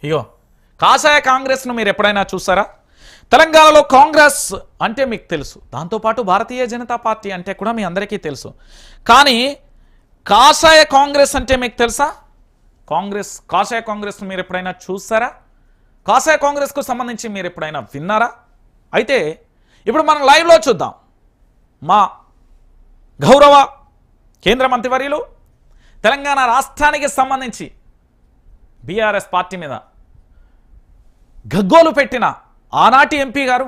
ఇగో కాషాయ కాంగ్రెస్ను మీరు ఎప్పుడైనా చూసారా? తెలంగాణలో కాంగ్రెస్ అంటే మీకు తెలుసు, దాంతోపాటు భారతీయ జనతా పార్టీ అంటే కూడా మీ అందరికీ తెలుసు. కానీ కాషాయ కాంగ్రెస్ అంటే మీకు తెలుసా? కాషాయ కాంగ్రెస్ను మీరు ఎప్పుడైనా చూసారా? కాషాయ కాంగ్రెస్కు సంబంధించి మీరు ఎప్పుడైనా విన్నారా? అయితే ఇప్పుడు మనం లైవ్లో చూద్దాం. మా గౌరవ కేంద్ర మంత్రివర్యులు తెలంగాణ రాష్ట్రానికి సంబంధించి బీఆర్ఎస్ పార్టీ మీద గగ్గోలు పెట్టిన ఆనాటి ఎంపీ గారు,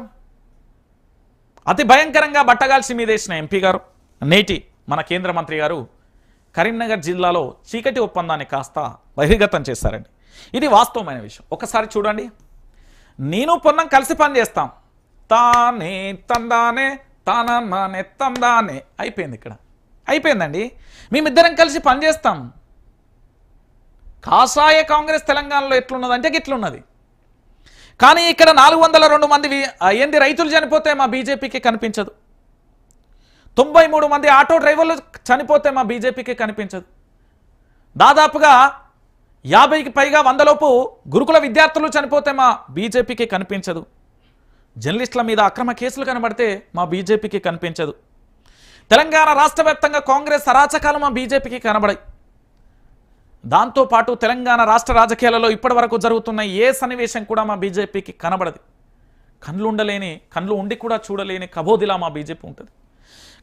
అతి భయంకరంగా బట్టగాల్చి మీదేసిన ఎంపీ గారు, నేటి మన కేంద్ర మంత్రి గారు కరీంనగర్ జిల్లాలో చీకటి ఒప్పందాన్ని కాస్త బహిర్గతం చేశారండి. ఇది వాస్తవమైన విషయం. ఒకసారి చూడండి. నేను పొన్నం కలిసి పనిచేస్తాం, తానే తందానే తాననే తందానే అయిపోయింది. ఇక్కడ అయిపోయిందండి. మేమిద్దరం కలిసి పనిచేస్తాం. కాషాయ కాంగ్రెస్ తెలంగాణలో ఎట్లున్నదంటే గిట్లున్నది. కానీ ఇక్కడ 402 మంది ఏంది రైతులు చనిపోతే మా బీజేపీకి కనిపించదు. 93 మంది ఆటో డ్రైవర్లు చనిపోతే మా బీజేపీకి కనిపించదు. దాదాపుగా 50కి పైగా 100 లోపు గురుకుల విద్యార్థులు చనిపోతే మా బీజేపీకి కనిపించదు. జర్నలిస్టుల మీద అక్రమ కేసులు కనబడితే మా బీజేపీకి కనిపించదు. తెలంగాణ రాష్ట్ర వ్యాప్తంగా కాంగ్రెస్ అరాచకాలు మా బీజేపీకి కనబడాయి. దాంతోపాటు తెలంగాణ రాష్ట్ర రాజకీయాలలో ఇప్పటి వరకు జరుగుతున్న ఏ సన్నివేశం కూడా మా బీజేపీకి కనబడదు. కళ్ళు ఉండి కూడా చూడలేని కబోదిలా మా బీజేపీ ఉంటుంది.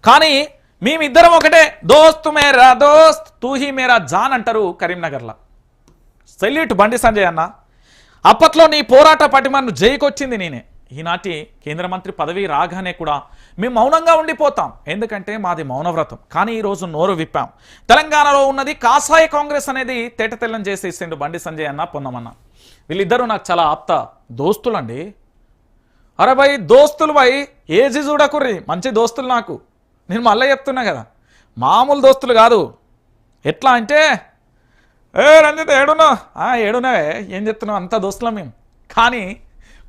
కానీ మేమిద్దరం ఒకటే, దోస్త్ మేరా దోస్త్ తూహీ మేరా జాన్ అంటారు కరీంనగర్లో. సెల్యూట్ బండి సంజయ్ అన్న. అప్పట్లో నీ పోరాట పటిమను జైకొచ్చింది నేనే. ఈనాటి కేంద్ర మంత్రి పదవి రాగానే కూడా మేము మౌనంగా ఉండిపోతాం, ఎందుకంటే మాది మౌనవ్రతం. కానీ ఈరోజు నోరు విప్పాం. తెలంగాణలో ఉన్నది కాషాయ కాంగ్రెస్ అనేది తేటతెల్లం చేసేసిండు బండి సంజయ్ అన్న, పొన్నమన్న. వీళ్ళిద్దరూ నాకు చాలా ఆప్త దోస్తులండి. అరే భయ్ దోస్తులు భయ్, ఏజీ చూడకుర్రి, మంచి దోస్తులు నాకు. నేను మళ్ళీ చెప్తున్నా కదా, మామూలు దోస్తులు కాదు. ఎట్లా అంటే, రంజిత్ ఏడున్నావు? ఏడున్నావే, ఏం చెప్తున్నావు? అంత దోస్తులం మేము. కానీ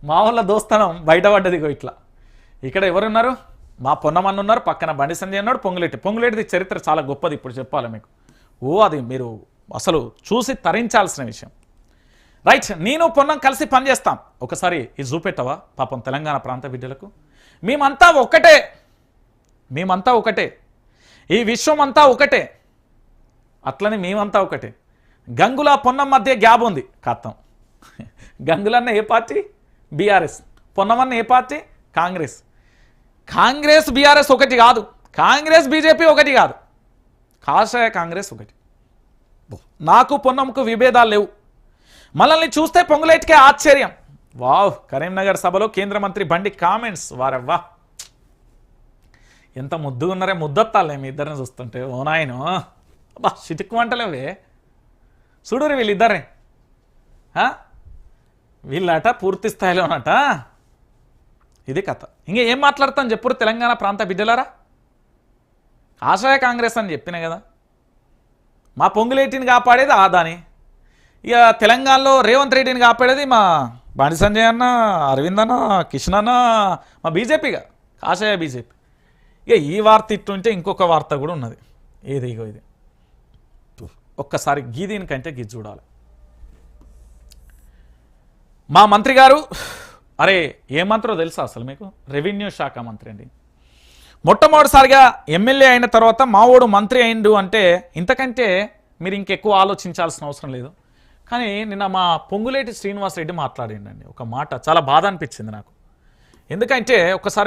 మా వాళ్ళ దోస్తనం బయటపడ్డది. ఇట్లా ఇక్కడ ఎవరున్నారు? మా పొన్నమన్న ఉన్నారు, పక్కన బండి సంజయ్ ఉన్నాడు, పొంగులేటిది చరిత్ర చాలా గొప్పది. ఇప్పుడు చెప్పాలి మీకు. అది మీరు అసలు చూసి తరించాల్సిన విషయం. రైట్, నేను పొన్నం కలిసి పనిచేస్తాం. ఒకసారి ఇది చూపెట్టవా పాపం తెలంగాణ ప్రాంత బిడ్డలకు? మేమంతా ఒకటే, ఈ విశ్వం అంతా ఒకటే, అట్లని మేమంతా ఒకటే. గంగుల పొన్నం మధ్య గ్యాప్ ఉంది. కథం. గంగులన్న ఏ పార్టీ? బీఆర్ఎస్. పొన్నమన్న ఏ పార్టీ? కాంగ్రెస్ బీఆర్ఎస్ ఒకటి కాదు, కాంగ్రెస్ బీజేపీ ఒకటి కాదు, కాషాయ కాంగ్రెస్ ఒకటి. నాకు పొన్నంకు విభేదాలు లేవు. మనల్ని చూస్తే పొంగులేటికే ఆశ్చర్యం. వావ్, కరీంనగర్ సభలో కేంద్ర మంత్రి బండి కామెంట్స్ వారవ్వా, ఎంత ముద్దుగా ఉన్నారే, ముద్దొత్తాలే మీ ఇద్దరిని చూస్తుంటే. ఓ నాయను బా, చిటుక్కు వంటలేవే చూడురు వీళ్ళిద్దరే. వీళ్ళట పూర్తి స్థాయిలోనట. ఇది కథ. ఇంకా ఏం మాట్లాడతాను చెప్పురు తెలంగాణ ప్రాంత బిడ్డలారా? కాషాయ కాంగ్రెస్ అని చెప్పిన కదా. మా పొంగులేటిని కాపాడేది ఆదాని, ఇక తెలంగాణలో రేవంత్ రెడ్డిని కాపాడేది మా బండి సంజయ్ అన్న, అరవింద్ అన్న, కిషన్ అన్న, మా బీజేపీగా కాషాయ బీజేపీ. ఇక ఈ వార్త ఇట్టుంటే ఇంకొక వార్త కూడా ఉన్నది. ఇగో ఇది ఒక్కసారి గీదీనికంటే గీ చూడాలి. మా మంత్రి గారు, అరే ఏ మంత్రో తెలుసా అసలు మీకు? రెవెన్యూ శాఖ మంత్రి అండి. మొట్టమొదటిసారిగా ఎమ్మెల్యే అయిన తర్వాత మావోడు మంత్రి అయిండు అంటే ఇంతకంటే మీరు ఇంకెక్కువ ఆలోచించాల్సిన అవసరం లేదు. కానీ నిన్న మా పొంగులేటి శ్రీనివాస్ రెడ్డి మాట్లాడిండండి ఒక మాట, చాలా బాధ అనిపించింది నాకు. ఎందుకంటే ఒకసారి